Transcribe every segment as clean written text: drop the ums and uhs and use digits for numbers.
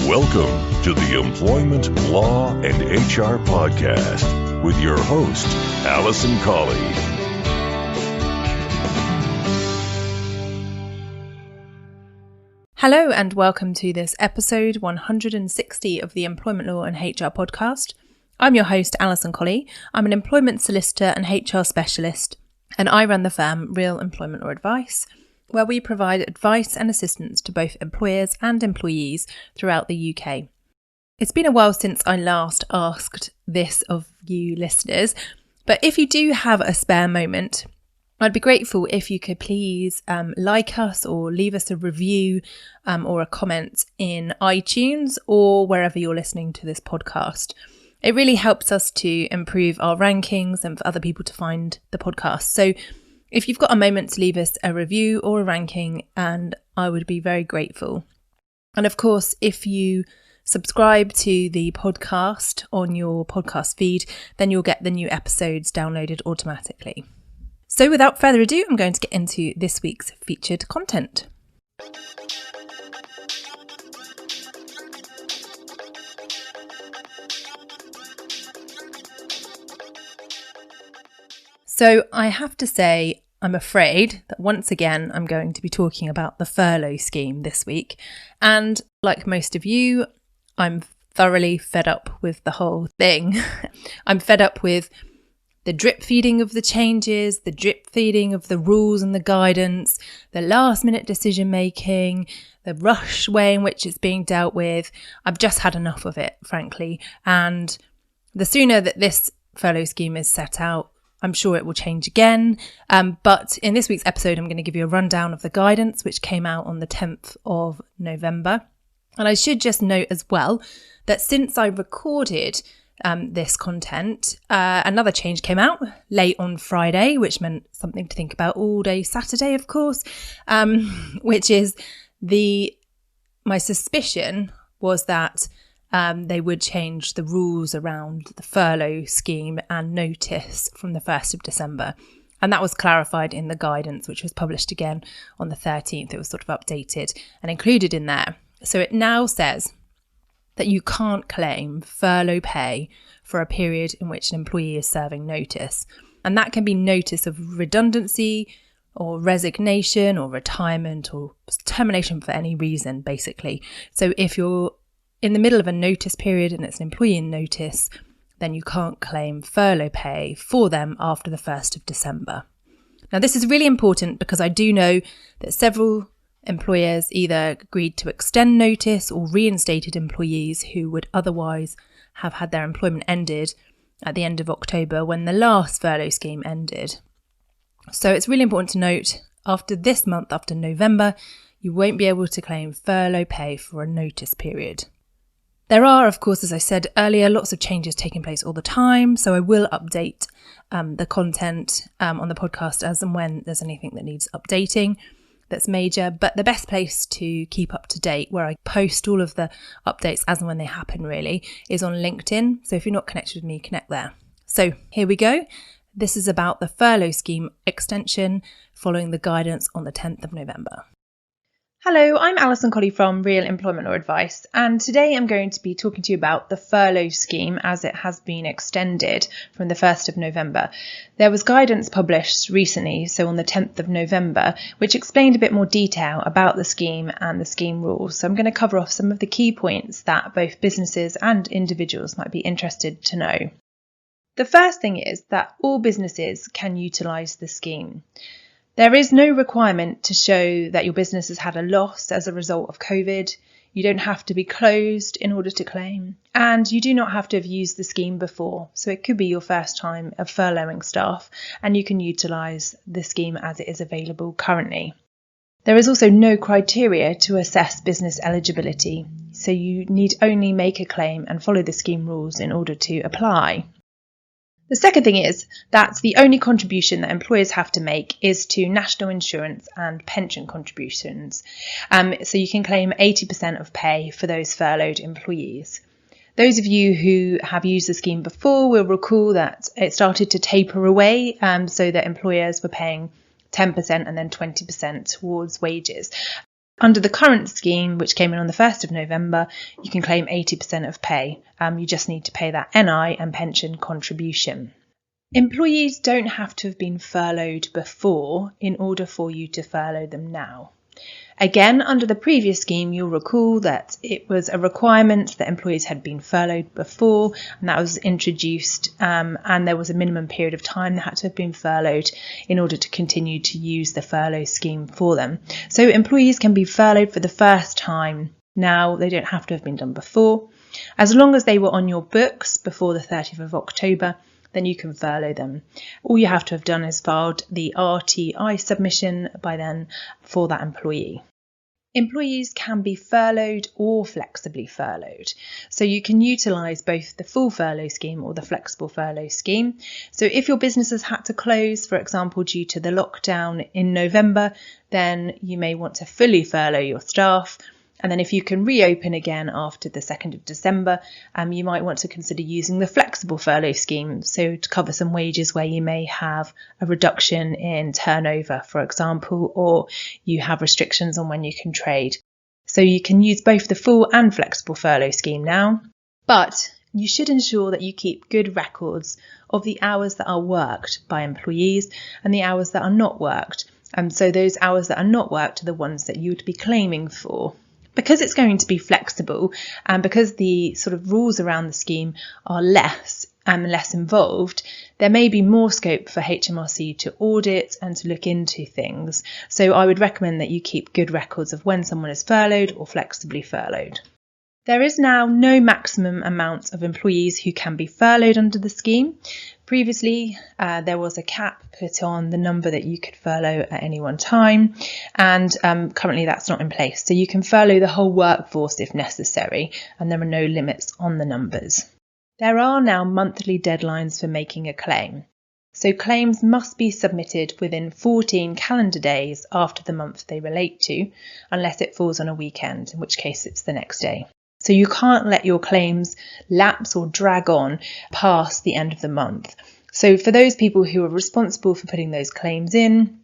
Welcome to the Employment, Law, and HR Podcast with your host, Alison Colley. Hello and welcome to this episode 160 of the Employment Law and HR Podcast. I'm your host, Alison Colley. I'm an employment solicitor and HR specialist, and I run the firm Real Employment Law Advice, where we provide advice and assistance to both employers and employees throughout the UK. It's been a while since I last asked this of you listeners, but if you do have a spare moment, I'd be grateful if you could please like us or leave us a review or a comment in iTunes or wherever you're listening to this podcast. It really helps us to improve our rankings and for other people to find the podcast. So if you've got a moment to leave us a review or a ranking, and I would be very grateful. And of course, if you subscribe to the podcast on your podcast feed, then you'll get the new episodes downloaded automatically. So without further ado, I'm going to get into this week's featured content. So I have to say, I'm afraid that once again, I'm going to be talking about the furlough scheme this week. And like most of you, I'm thoroughly fed up with the whole thing. I'm fed up with the drip feeding of the changes, the drip feeding of the rules and the guidance, the last minute decision making, the rush way in which it's being dealt with. I've just had enough of it, frankly. And the sooner that this furlough scheme is set out, I'm sure it will change again. But in this week's episode, I'm going to give you a rundown of the guidance, which came out on the 10th of November. And I should just note as well that since I recorded this content, another change came out late on Friday, which meant something to think about all day Saturday, of course, which is my suspicion was that they would change the rules around the furlough scheme and notice from the 1st of December. And that was clarified in the guidance, which was published again on the 13th. It was sort of updated and included in there. So it now says that you can't claim furlough pay for a period in which an employee is serving notice. And that can be notice of redundancy or resignation or retirement or termination for any reason, basically. So if you're in the middle of a notice period and it's an employee in notice, then you can't claim furlough pay for them after the 1st of December. Now, this is really important because I do know that several employers either agreed to extend notice or reinstated employees who would otherwise have had their employment ended at the end of October when the last furlough scheme ended. So it's really important to note, after this month, after November, you won't be able to claim furlough pay for a notice period. There are, of course, as I said earlier, lots of changes taking place all the time, so I will update the content on the podcast as and when there's anything that needs updating that's major. But the best place to keep up to date, where I post all of the updates as and when they happen really, is on LinkedIn. So if you're not connected with me, connect there. So here we go. This is about the furlough scheme extension following the guidance on the 10th of November. Hello, I'm Alison Colley from Real Employment Law Advice, and today I'm going to be talking to you about the furlough scheme as it has been extended from the 1st of November. There was guidance published recently, so on the 10th of November, which explained a bit more detail about the scheme and the scheme rules. So I'm going to cover off some of the key points that both businesses and individuals might be interested to know. The first thing is that all businesses can utilise the scheme. There is no requirement to show that your business has had a loss as a result of COVID. You don't have to be closed in order to claim, and you do not have to have used the scheme before. So it could be your first time of furloughing staff, and you can utilise the scheme as it is available currently. There is also no criteria to assess business eligibility, so you need only make a claim and follow the scheme rules in order to apply. The second thing is that the only contribution that employers have to make is to national insurance and pension contributions. So you can claim 80% of pay for those furloughed employees. Those of you who have used the scheme before will recall that it started to taper away, so that employers were paying 10% and then 20% towards wages. Under the current scheme, which came in on the 1st of November, you can claim 80% of pay. You just need to pay that NI and pension contribution. Employees don't have to have been furloughed before in order for you to furlough them now. Again, under the previous scheme, you'll recall that it was a requirement that employees had been furloughed before, and that was introduced, and there was a minimum period of time that had to have been furloughed in order to continue to use the furlough scheme for them. So employees can be furloughed for the first time now. They don't have to have been done before. As long as they were on your books before the 30th of October, then you can furlough them. All you have to have done is filed the RTI submission by then for that employee. Employees can be furloughed or flexibly furloughed. So you can utilise both the full furlough scheme or the flexible furlough scheme. So if your business has had to close, for example, due to the lockdown in November, then you may want to fully furlough your staff. And then if you can reopen again after the 2nd of December, you might want to consider using the flexible furlough scheme. So to cover some wages where you may have a reduction in turnover, for example, or you have restrictions on when you can trade. So you can use both the full and flexible furlough scheme now, but you should ensure that you keep good records of the hours that are worked by employees and the hours that are not worked. So those hours that are not worked are the ones that you would be claiming for. Because it's going to be flexible and because the sort of rules around the scheme are less and less involved, there may be more scope for HMRC to audit and to look into things. So I would recommend that you keep good records of when someone is furloughed or flexibly furloughed. There is now no maximum amount of employees who can be furloughed under the scheme. Previously, there was a cap put on the number that you could furlough at any one time, and currently that's not in place. So you can furlough the whole workforce if necessary, and there are no limits on the numbers. There are now monthly deadlines for making a claim. So claims must be submitted within 14 calendar days after the month they relate to, unless it falls on a weekend, in which case it's the next day. So you can't let your claims lapse or drag on past the end of the month. So for those people who are responsible for putting those claims in,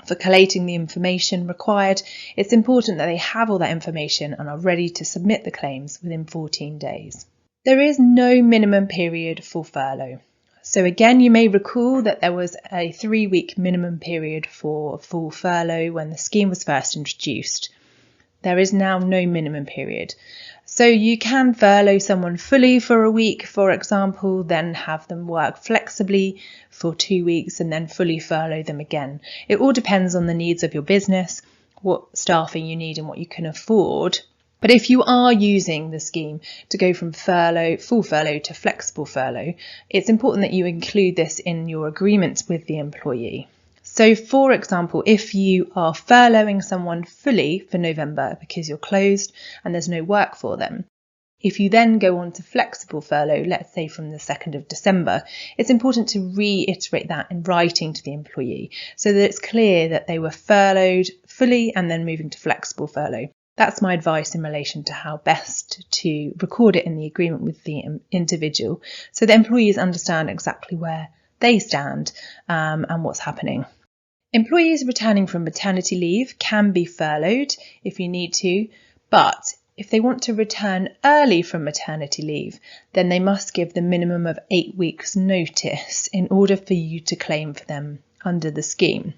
for collating the information required, it's important that they have all that information and are ready to submit the claims within 14 days. There is no minimum period for furlough. So again, you may recall that there was a 3-week minimum period for full furlough when the scheme was first introduced. There is now no minimum period. So you can furlough someone fully for a week, for example, then have them work flexibly for 2 weeks and then fully furlough them again. It all depends on the needs of your business, what staffing you need and what you can afford. But if you are using the scheme to go from full furlough to flexible furlough, it's important that you include this in your agreements with the employee. So, for example, if you are furloughing someone fully for November because you're closed and there's no work for them, if you then go on to flexible furlough, let's say from the 2nd of December, it's important to reiterate that in writing to the employee so that it's clear that they were furloughed fully and then moving to flexible furlough. That's my advice in relation to how best to record it in the agreement with the individual so the employees understand exactly where they stand and what's happening. Employees returning from maternity leave can be furloughed if you need to, but if they want to return early from maternity leave, then they must give the minimum of 8 weeks notice in order for you to claim for them under the scheme.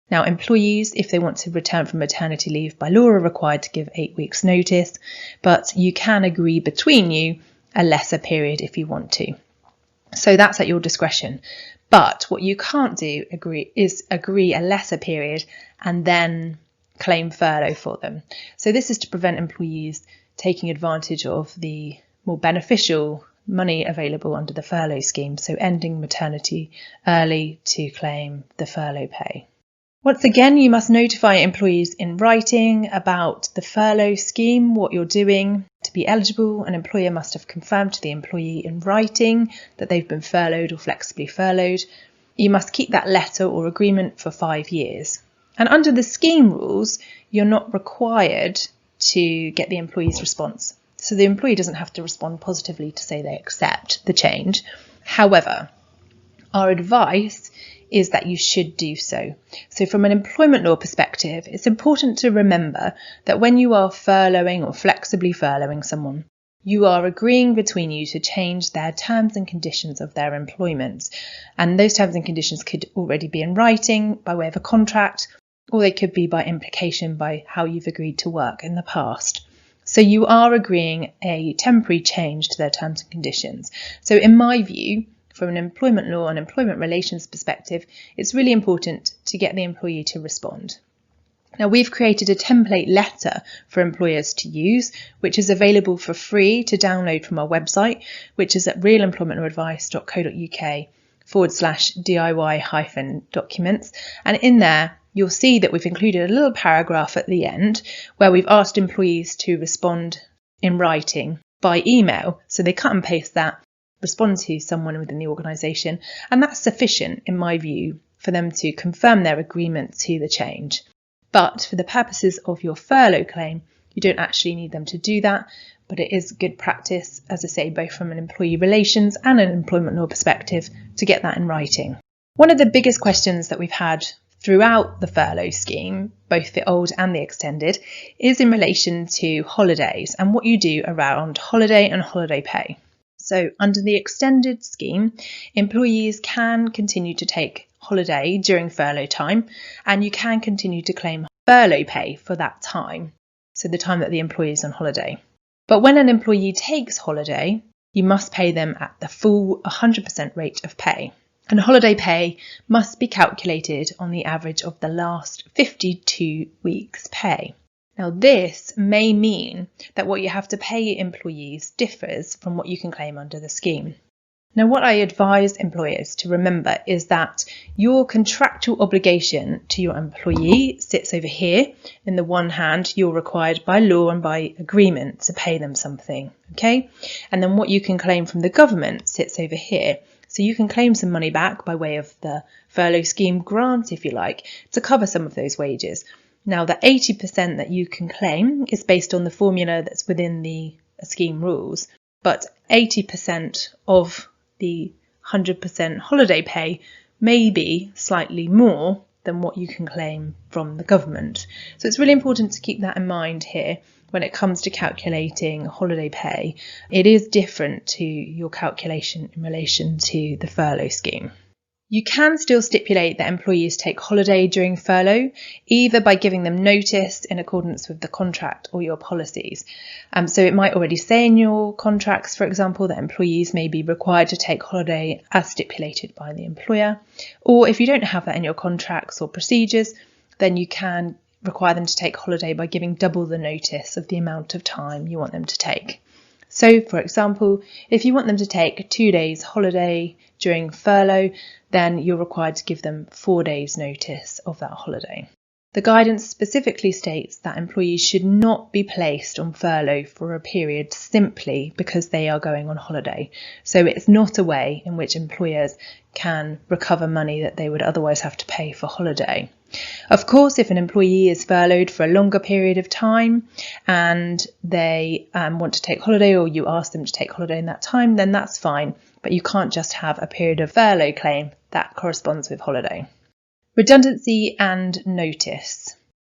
Now, employees, if they want to return from maternity leave by law, are required to give 8 weeks notice, but you can agree between you a lesser period if you want to. So that's at your discretion. But what you can't do is agree a lesser period and then claim furlough for them. So this is to prevent employees taking advantage of the more beneficial money available under the furlough scheme, so ending maternity early to claim the furlough pay. Once again, you must notify employees in writing about the furlough scheme, what you're doing. To be eligible, an employer must have confirmed to the employee in writing that they've been furloughed or flexibly furloughed. You must keep that letter or agreement for 5 years. And under the scheme rules, you're not required to get the employee's response. So the employee doesn't have to respond positively to say they accept the change. However, our advice is that you should do so. So from an employment law perspective, it's important to remember that when you are furloughing or flexibly furloughing someone, you are agreeing between you to change their terms and conditions of their employment. And those terms and conditions could already be in writing by way of a contract, or they could be by implication by how you've agreed to work in the past. So you are agreeing a temporary change to their terms and conditions. So in my view, from an employment law and employment relations perspective, it's really important to get the employee to respond. Now, we've created a template letter for employers to use, which is available for free to download from our website, which is at realemploymentlawsadvice.co.uk/DIY-documents. And in there, you'll see that we've included a little paragraph at the end where we've asked employees to respond in writing by email. So they cut and paste that, respond to someone within the organisation, and that's sufficient, in my view, for them to confirm their agreement to the change. But for the purposes of your furlough claim, you don't actually need them to do that, but it is good practice, as I say, both from an employee relations and an employment law perspective, to get that in writing. One of the biggest questions that we've had throughout the furlough scheme, both the old and the extended, is in relation to holidays and what you do around holiday and holiday pay. So under the extended scheme, employees can continue to take holiday during furlough time, and you can continue to claim furlough pay for that time, so the time that the employee is on holiday. But when an employee takes holiday, you must pay them at the full 100% rate of pay. And holiday pay must be calculated on the average of the last 52 weeks' pay. Now, this may mean that what you have to pay employees differs from what you can claim under the scheme. Now, what I advise employers to remember is that your contractual obligation to your employee sits over here. In the one hand, you're required by law and by agreement to pay them something, okay? And then what you can claim from the government sits over here. So you can claim some money back by way of the furlough scheme grant, if you like, to cover some of those wages. Now, the 80% that you can claim is based on the formula that's within the scheme rules, but 80% of the 100% holiday pay may be slightly more than what you can claim from the government. So it's really important to keep that in mind here when it comes to calculating holiday pay. It is different to your calculation in relation to the furlough scheme. You can still stipulate that employees take holiday during furlough, either by giving them notice in accordance with the contract or your policies. So it might already say in your contracts, for example, that employees may be required to take holiday as stipulated by the employer. Or if you don't have that in your contracts or procedures, then you can require them to take holiday by giving double the notice of the amount of time you want them to take. So, for example, if you want them to take 2 days holiday during furlough, then you're required to give them 4 days notice of that holiday. The guidance specifically states that employees should not be placed on furlough for a period simply because they are going on holiday. So it's not a way in which employers can recover money that they would otherwise have to pay for holiday. Of course, if an employee is furloughed for a longer period of time and they want to take holiday, or you ask them to take holiday in that time, then that's fine. But you can't just have a period of furlough claim that corresponds with holiday. Redundancy and notice.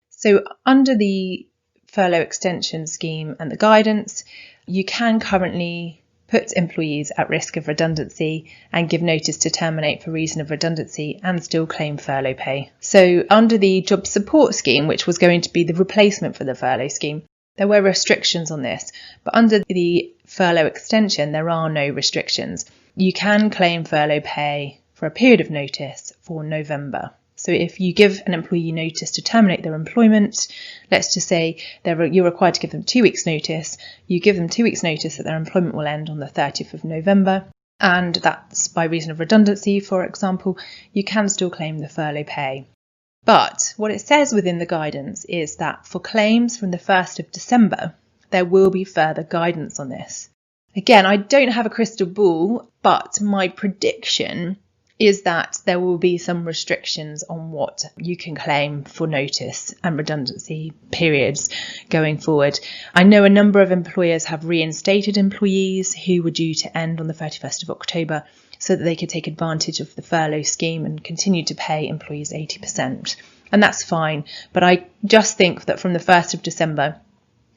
So under the furlough extension scheme and the guidance, you can currently put employees at risk of redundancy and give notice to terminate for reason of redundancy and still claim furlough pay. So under the job support scheme, which was going to be the replacement for the furlough scheme, there were restrictions on this, but under the furlough extension, there are no restrictions. You can claim furlough pay for a period of notice for November. So if you give an employee notice to terminate their employment, let's just say you're required to give them 2 weeks notice, you give them 2 weeks notice that their employment will end on the 30th of November, and that's by reason of redundancy, for example, you can still claim the furlough pay. But what it says within the guidance is that for claims from the 1st of December, there will be further guidance on this. Again, I don't have a crystal ball, but my prediction is that there will be some restrictions on what you can claim for notice and redundancy periods going forward. I know a number of employers have reinstated employees who were due to end on the 31st of October. so that they could take advantage of the furlough scheme and continue to pay employees 80%. And that's fine. But I just think that from the 1st of December,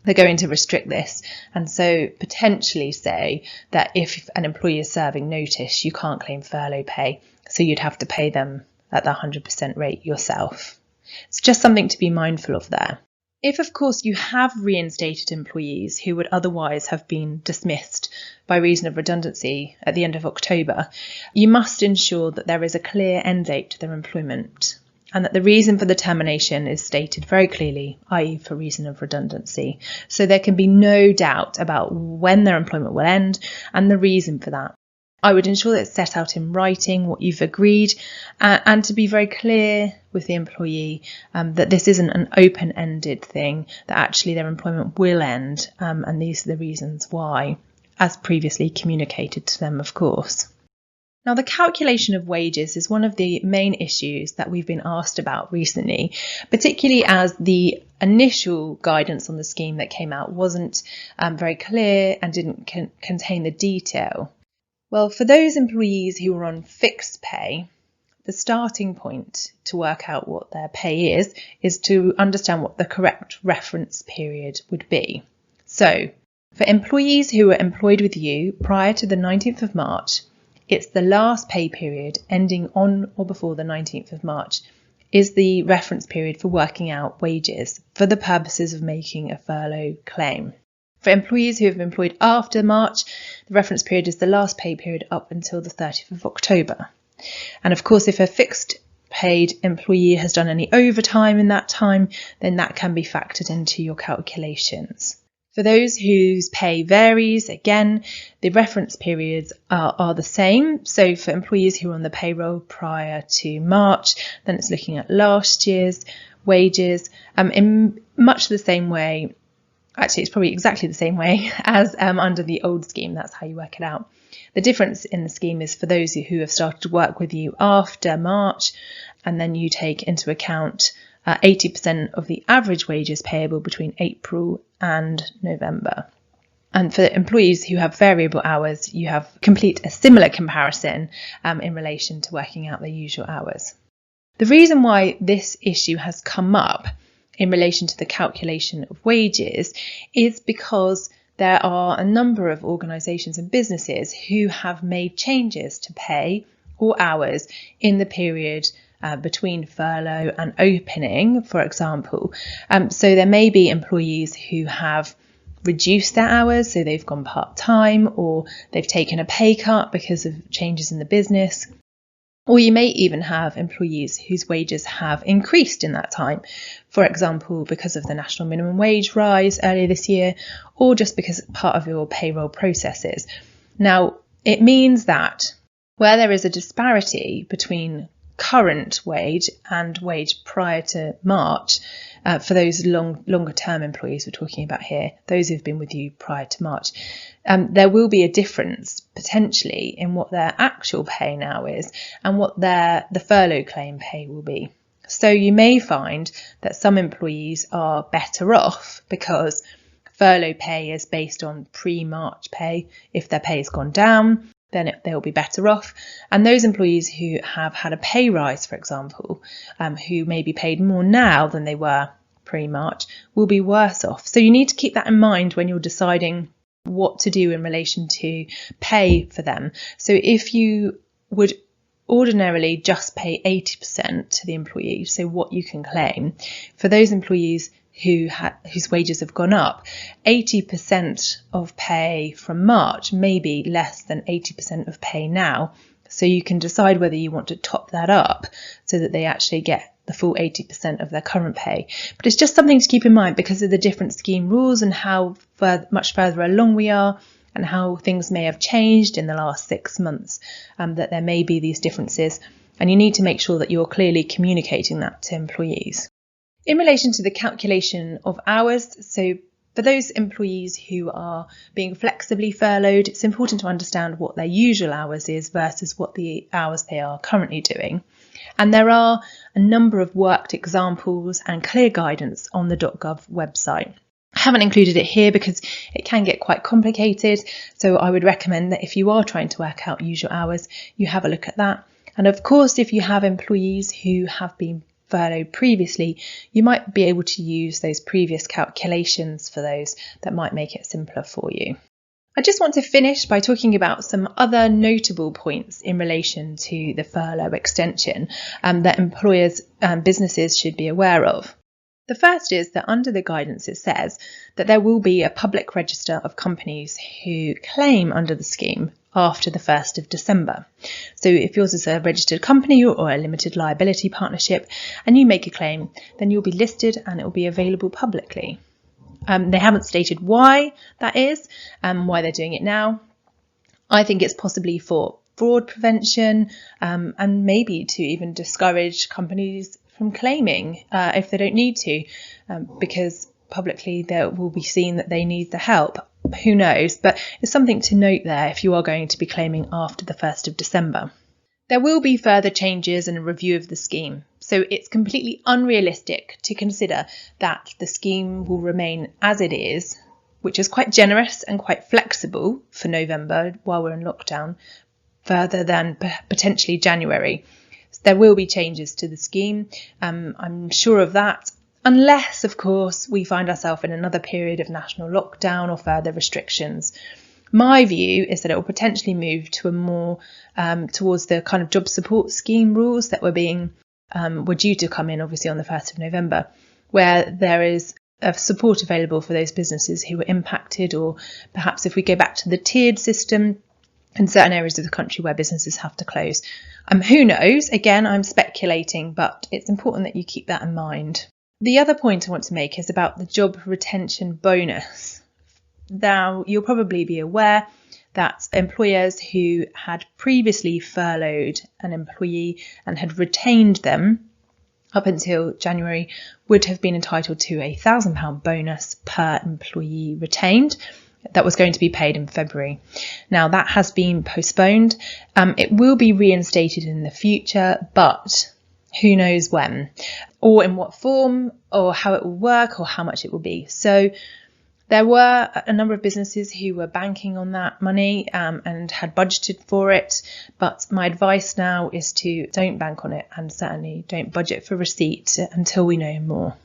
they're going to restrict this, and so potentially say that if an employee is serving notice, you can't claim furlough pay, so you'd have to pay them at the 100% rate yourself. It's just something to be mindful of there. If, of course, you have reinstated employees who would otherwise have been dismissed by reason of redundancy at the end of October, you must ensure that there is a clear end date to their employment and that the reason for the termination is stated very clearly, i.e. for reason of redundancy. So there can be no doubt about when their employment will end and the reason for that. I would ensure that it's set out in writing what you've agreed and to be very clear with the employee that this isn't an open-ended thing, that actually their employment will end and these are the reasons why, as previously communicated to them, of course. Now, the calculation of wages is one of the main issues that we've been asked about recently, particularly as the initial guidance on the scheme that came out wasn't very clear and didn't contain the detail. Well, for those employees who are on fixed pay, the starting point to work out what their pay is to understand what the correct reference period would be. So, for employees who were employed with you prior to the 19th of March, it's the last pay period ending on or before the 19th of March is the reference period for working out wages for the purposes of making a furlough claim. For employees who have been employed after March, the reference period is the last pay period up until the 30th of October. And of course, if a fixed paid employee has done any overtime in that time, then that can be factored into your calculations. For those whose pay varies, again, the reference periods are the same. So for employees who are on the payroll prior to March, then it's looking at last year's wages in much the same way. Actually, it's probably exactly the same way as under the old scheme. That's how you work it out. The difference in the scheme is for those who have started to work with you after March, and then you take into account 80% of the average wages payable between April and November. And for employees who have variable hours, you have complete a similar comparison in relation to working out their usual hours. The reason why this issue has come up in relation to the calculation of wages is because there are a number of organisations and businesses who have made changes to pay or hours in the period between furlough and opening, for example. So there may be employees who have reduced their hours, so they've gone part-time, or they've taken a pay cut because of changes in the business. Or you may even have employees whose wages have increased in that time, for example, because of the national minimum wage rise earlier this year, or just because part of your payroll processes. Now, it means that where there is a disparity between current wage and wage prior to March, for those longer term employees we're talking about here, those who've been with you prior to March, there will be a difference potentially in what their actual pay now is and what the furlough claim pay will be. So you may find that some employees are better off because furlough pay is based on pre-March pay. If their pay has gone down, then they'll be better off. And those employees who have had a pay rise, for example, who may be paid more now than they were pre-March, will be worse off. So you need to keep that in mind when you're deciding what to do in relation to pay for them. So if you would ordinarily just pay 80% to the employee, so what you can claim, for those employees whose wages have gone up, 80% of pay from March may be less than 80% of pay now. So you can decide whether you want to top that up so that they actually get the full 80% of their current pay. But it's just something to keep in mind because of the different scheme rules and how much further along we are and how things may have changed in the last 6 months, that there may be these differences. And you need to make sure that you're clearly communicating that to employees. In relation to the calculation of hours, so for those employees who are being flexibly furloughed, it's important to understand what their usual hours is versus what the hours they are currently doing. And there are a number of worked examples and clear guidance on the .gov website. I haven't included it here because it can get quite complicated, so I would recommend that if you are trying to work out usual hours, you have a look at that. And of course, if you have employees who have been furloughed previously, you might be able to use those previous calculations for those. That might make it simpler for you. I just want to finish by talking about some other notable points in relation to the furlough extension that employers and businesses should be aware of. The first is that under the guidance it says that there will be a public register of companies who claim under the scheme after the 1st of December. So if yours is a registered company or a limited liability partnership and you make a claim, then you'll be listed and it will be available publicly. They haven't stated why that is, why they're doing it now. I think it's possibly for fraud prevention and maybe to even discourage companies from claiming if they don't need to, because publicly they will be seen that they need the help. Who knows? But it's something to note there if you are going to be claiming after the 1st of December. There will be further changes and a review of the scheme, so it's completely unrealistic to consider that the scheme will remain as it is, which is quite generous and quite flexible for November while we're in lockdown, further than potentially January. There will be changes to the scheme, I'm sure of that, unless, of course, we find ourselves in another period of national lockdown or further restrictions. My view is that it will potentially move to a more towards the kind of job support scheme rules that were due to come in, obviously, on the 1st of November, where there is support available for those businesses who were impacted, or perhaps if we go back to the tiered system in certain areas of the country where businesses have to close. Who knows? Again, I'm speculating, but it's important that you keep that in mind. The other point I want to make is about the job retention bonus. Now, you'll probably be aware that employers who had previously furloughed an employee and had retained them up until January would have been entitled to a £1,000 bonus per employee retained. That was going to be paid in February. Now that has been postponed. It will be reinstated in the future, but who knows when, or in what form, or how it will work, or how much it will be. So there were a number of businesses who were banking on that money and had budgeted for it. But my advice now is to don't bank on it, and certainly don't budget for receipt until we know more.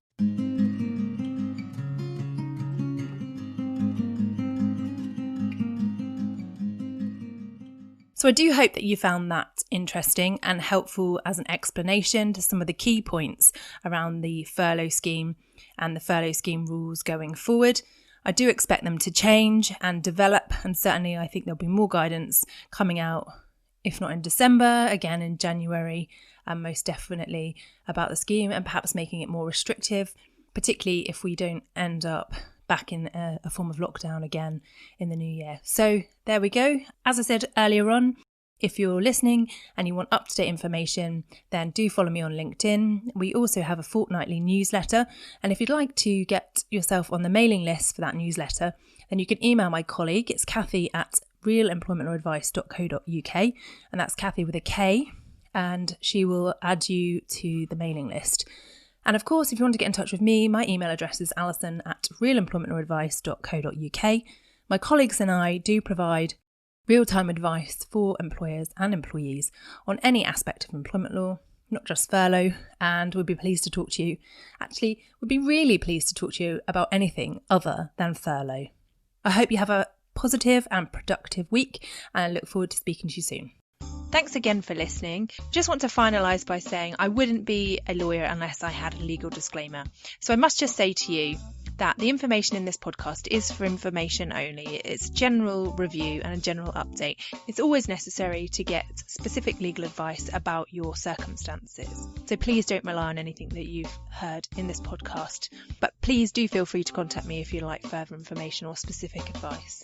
So I do hope that you found that interesting and helpful as an explanation to some of the key points around the furlough scheme and the furlough scheme rules going forward. I do expect them to change and develop, and certainly I think there'll be more guidance coming out, if not in December, again in January, and most definitely about the scheme, and perhaps making it more restrictive, particularly if we don't end up back in a form of lockdown again in the new year. So there we go. As I said earlier on, if you're listening and you want up-to-date information, then do follow me on LinkedIn. We also have a fortnightly newsletter, and if you'd like to get yourself on the mailing list for that newsletter, then you can email my colleague. It's Kathy at realemploymentlawadvice.co.uk, and that's Kathy with a K, and she will add you to the mailing list. And of course, if you want to get in touch with me, my email address is alison@realemploymentlawadvice.co.uk. My colleagues and I do provide real-time advice for employers and employees on any aspect of employment law, not just furlough, and we'd be pleased to talk to you. Actually, we'd be really pleased to talk to you about anything other than furlough. I hope you have a positive and productive week, and I look forward to speaking to you soon. Thanks again for listening. Just want to finalise by saying I wouldn't be a lawyer unless I had a legal disclaimer. So I must just say to you that the information in this podcast is for information only. It's general review and a general update. It's always necessary to get specific legal advice about your circumstances. So please don't rely on anything that you've heard in this podcast. But please do feel free to contact me if you'd like further information or specific advice.